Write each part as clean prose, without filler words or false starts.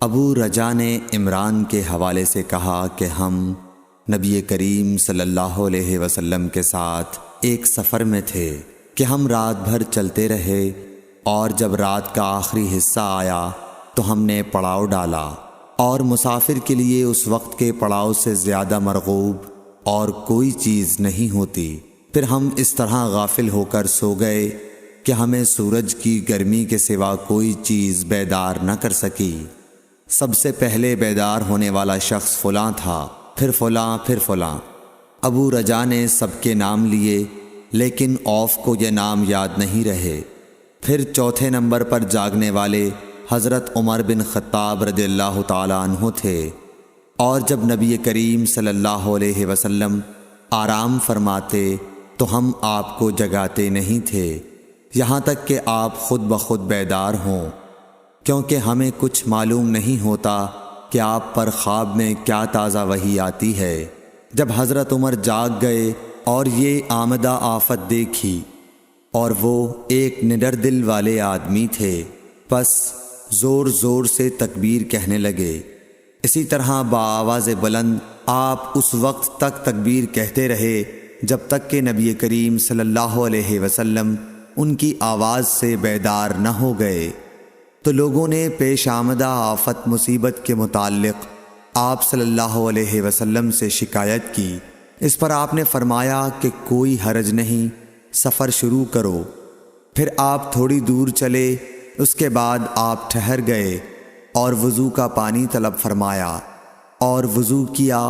ابو رجا نے عمران کے حوالے سے کہا کہ ہم نبی کریم صلی اللہ علیہ وسلم کے ساتھ ایک سفر میں تھے کہ ہم رات بھر چلتے رہے، اور جب رات کا آخری حصہ آیا تو ہم نے پڑاؤ ڈالا، اور مسافر کے لیے اس وقت کے پڑاؤ سے زیادہ مرغوب اور کوئی چیز نہیں ہوتی۔ پھر ہم اس طرح غافل ہو کر سو گئے کہ ہمیں سورج کی گرمی کے سوا کوئی چیز بیدار نہ کر سکی۔ سب سے پہلے بیدار ہونے والا شخص فلاں تھا، پھر فلاں، پھر فلاں۔ ابو رجا نے سب کے نام لیے، لیکن اوف کو یہ نام یاد نہیں رہے۔ پھر چوتھے نمبر پر جاگنے والے حضرت عمر بن خطاب رضی اللہ تعالیٰ عنہ تھے، اور جب نبی کریم صلی اللہ علیہ وسلم آرام فرماتے تو ہم آپ کو جگاتے نہیں تھے، یہاں تک کہ آپ خود بخود بیدار ہوں، کیونکہ ہمیں کچھ معلوم نہیں ہوتا کہ آپ پر خواب میں کیا تازہ وحی آتی ہے۔ جب حضرت عمر جاگ گئے اور یہ آمدہ آفت دیکھی، اور وہ ایک نڈر دل والے آدمی تھے، پس زور زور سے تکبیر کہنے لگے۔ اسی طرح بآواز بلند آپ اس وقت تک تکبیر کہتے رہے جب تک کہ نبی کریم صلی اللہ علیہ وسلم ان کی آواز سے بیدار نہ ہو گئے۔ تو لوگوں نے پیش آمدہ آفت مصیبت کے متعلق آپ صلی اللہ علیہ وسلم سے شکایت کی۔ اس پر آپ نے فرمایا کہ کوئی حرج نہیں، سفر شروع کرو۔ پھر آپ تھوڑی دور چلے، اس کے بعد آپ ٹھہر گئے اور وضو کا پانی طلب فرمایا، اور وضو کیا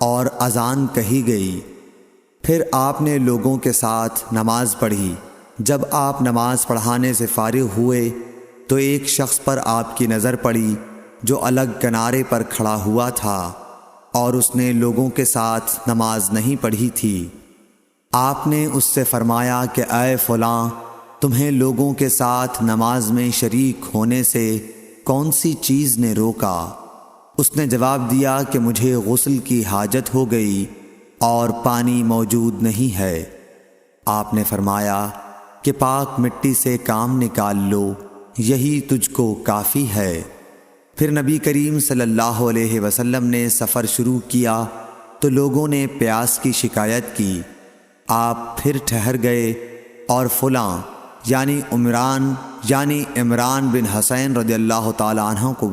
اور اذان کہی گئی۔ پھر آپ نے لوگوں کے ساتھ نماز پڑھی۔ جب آپ نماز پڑھانے سے فارغ ہوئے تو ایک شخص پر آپ کی نظر پڑی جو الگ کنارے پر کھڑا ہوا تھا، اور اس نے لوگوں کے ساتھ نماز نہیں پڑھی تھی۔ آپ نے اس سے فرمایا کہ اے فلاں، تمہیں لوگوں کے ساتھ نماز میں شریک ہونے سے کون سی چیز نے روکا؟ اس نے جواب دیا کہ مجھے غسل کی حاجت ہو گئی اور پانی موجود نہیں ہے۔ آپ نے فرمایا کہ پاک مٹی سے کام نکال لو، یہی تجھ کو کافی ہے۔ پھر نبی کریم صلی اللہ علیہ وسلم نے سفر شروع کیا تو لوگوں نے پیاس کی شکایت کی۔ آپ پھر ٹھہر گئے اور فلاں یعنی عمران بن حسین رضی اللہ تعالی عنہ کو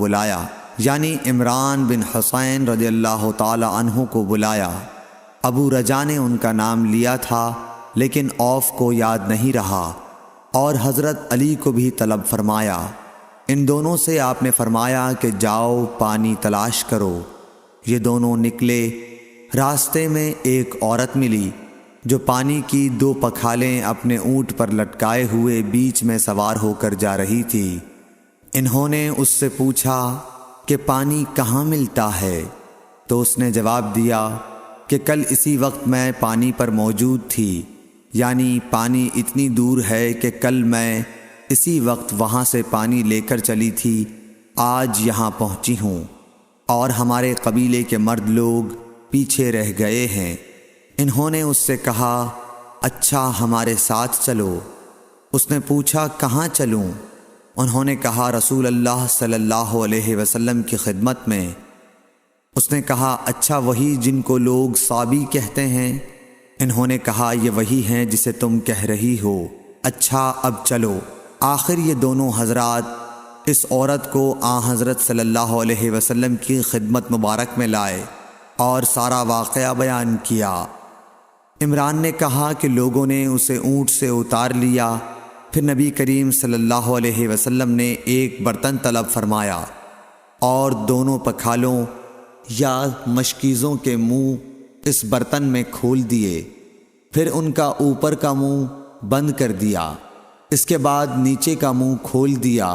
بلایا۔ ابو رجا نے ان کا نام لیا تھا، لیکن اوف کو یاد نہیں رہا، اور حضرت علی کو بھی طلب فرمایا۔ ان دونوں سے آپ نے فرمایا کہ جاؤ پانی تلاش کرو۔ یہ دونوں نکلے۔ راستے میں ایک عورت ملی جو پانی کی 2 پکھالیں اپنے اونٹ پر لٹکائے ہوئے بیچ میں سوار ہو کر جا رہی تھی۔ انہوں نے اس سے پوچھا کہ پانی کہاں ملتا ہے؟ تو اس نے جواب دیا کہ کل اسی وقت میں پانی پر موجود تھی، یعنی پانی اتنی دور ہے کہ کل میں اسی وقت وہاں سے پانی لے کر چلی تھی، آج یہاں پہنچی ہوں، اور ہمارے قبیلے کے مرد لوگ پیچھے رہ گئے ہیں۔ انہوں نے اس سے کہا اچھا ہمارے ساتھ چلو۔ اس نے پوچھا کہاں چلوں؟ انہوں نے کہا رسول اللہ صلی اللہ علیہ وسلم کی خدمت میں۔ اس نے کہا اچھا وہی جن کو لوگ صابی کہتے ہیں؟ انہوں نے کہا یہ وہی ہیں جسے تم کہہ رہی ہو۔ اچھا اب چلو۔ آخر یہ دونوں حضرات اس عورت کو حضرت صلی اللہ علیہ وسلم کی خدمت مبارک میں لائے اور سارا واقعہ بیان کیا۔ عمران نے کہا کہ لوگوں نے اسے اونٹ سے اتار لیا۔ پھر نبی کریم صلی اللہ علیہ وسلم نے ایک برتن طلب فرمایا اور دونوں پکھالوں یا مشکیزوں کے منہ اس برتن میں کھول دیے، پھر ان کا اوپر کا منہ بند کر دیا، اس کے بعد نیچے کا منہ کھول دیا،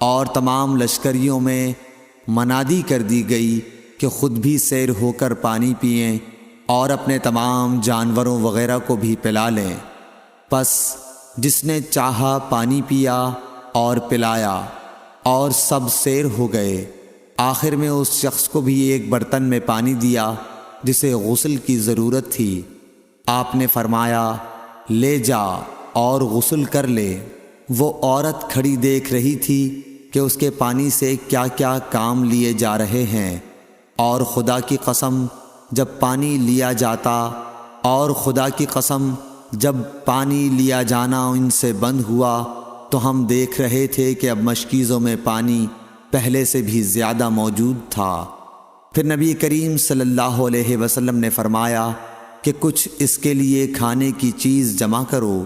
اور تمام لشکریوں میں منادی کر دی گئی کہ خود بھی سیر ہو کر پانی پئیں اور اپنے تمام جانوروں وغیرہ کو بھی پلا لیں۔ پس جس نے چاہا پانی پیا اور پلایا، اور سب سیر ہو گئے۔ آخر میں اس شخص کو بھی ایک برتن میں پانی دیا جسے غسل کی ضرورت تھی۔ آپ نے فرمایا لے جا اور غسل کر لے۔ وہ عورت کھڑی دیکھ رہی تھی کہ اس کے پانی سے کیا کیا کام لیے جا رہے ہیں، اور خدا کی قسم جب پانی لیا جاتا اور خدا کی قسم جب پانی لیا جانا ان سے بند ہوا تو ہم دیکھ رہے تھے کہ اب مشکیزوں میں پانی پہلے سے بھی زیادہ موجود تھا۔ پھر نبی کریم صلی اللہ علیہ وسلم نے فرمایا کہ کچھ اس کے لیے کھانے کی چیز جمع کرو۔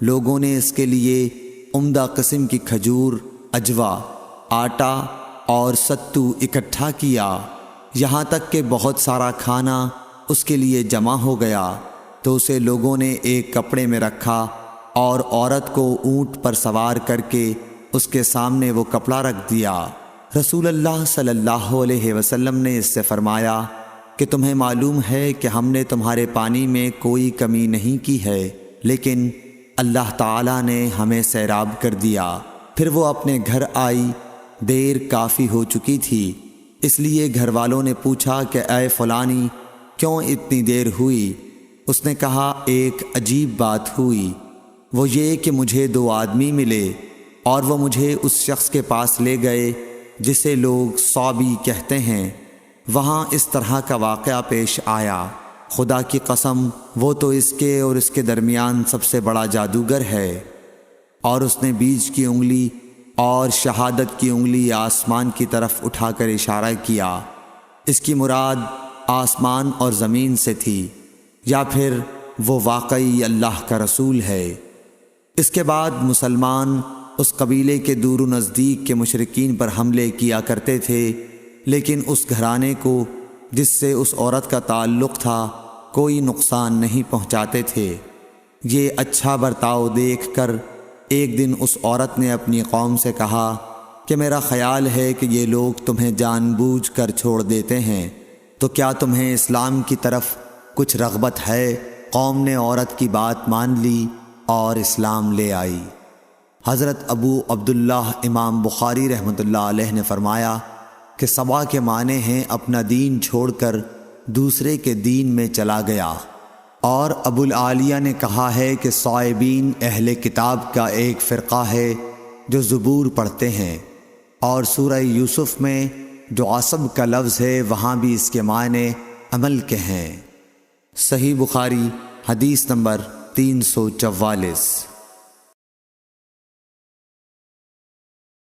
لوگوں نے اس کے لیے عمدہ قسم کی کھجور، اجوا، آٹا اور ستو اکٹھا کیا، یہاں تک کہ بہت سارا کھانا اس کے لیے جمع ہو گیا، تو اسے لوگوں نے ایک کپڑے میں رکھا اور عورت کو اونٹ پر سوار کر کے اس کے سامنے وہ کپڑا رکھ دیا۔ رسول اللہ صلی اللہ علیہ وسلم نے اس سے فرمایا کہ تمہیں معلوم ہے کہ ہم نے تمہارے پانی میں کوئی کمی نہیں کی ہے، لیکن اللہ تعالیٰ نے ہمیں سیراب کر دیا۔ پھر وہ اپنے گھر آئی، دیر کافی ہو چکی تھی، اس لیے گھر والوں نے پوچھا کہ اے فلانی کیوں اتنی دیر ہوئی؟ اس نے کہا ایک عجیب بات ہوئی، وہ یہ کہ مجھے 2 آدمی ملے اور وہ مجھے اس شخص کے پاس لے گئے جسے لوگ صابی کہتے ہیں۔ وہاں اس طرح کا واقعہ پیش آیا، خدا کی قسم وہ تو اس کے اور اس کے درمیان سب سے بڑا جادوگر ہے۔ اور اس نے بیچ کی انگلی اور شہادت کی انگلی آسمان کی طرف اٹھا کر اشارہ کیا۔ اس کی مراد آسمان اور زمین سے تھی، یا پھر وہ واقعی اللہ کا رسول ہے۔ اس کے بعد مسلمان اس قبیلے کے دور و نزدیک کے مشرکین پر حملے کیا کرتے تھے، لیکن اس گھرانے کو جس سے اس عورت کا تعلق تھا کوئی نقصان نہیں پہنچاتے تھے۔ یہ اچھا برتاؤ دیکھ کر ایک دن اس عورت نے اپنی قوم سے کہا کہ میرا خیال ہے کہ یہ لوگ تمہیں جان بوجھ کر چھوڑ دیتے ہیں، تو کیا تمہیں اسلام کی طرف کچھ رغبت ہے؟ قوم نے عورت کی بات مان لی اور اسلام لے آئی۔ حضرت ابو عبداللہ امام بخاری رحمۃ اللہ علیہ نے فرمایا کہ سبا کے معنی ہیں اپنا دین چھوڑ کر دوسرے کے دین میں چلا گیا۔ اور ابو العالیہ نے کہا ہے کہ صائبین اہل کتاب کا ایک فرقہ ہے جو زبور پڑھتے ہیں، اور سورہ یوسف میں جو عصب کا لفظ ہے وہاں بھی اس کے معنی عمل کے ہیں۔ صحیح بخاری حدیث نمبر 344۔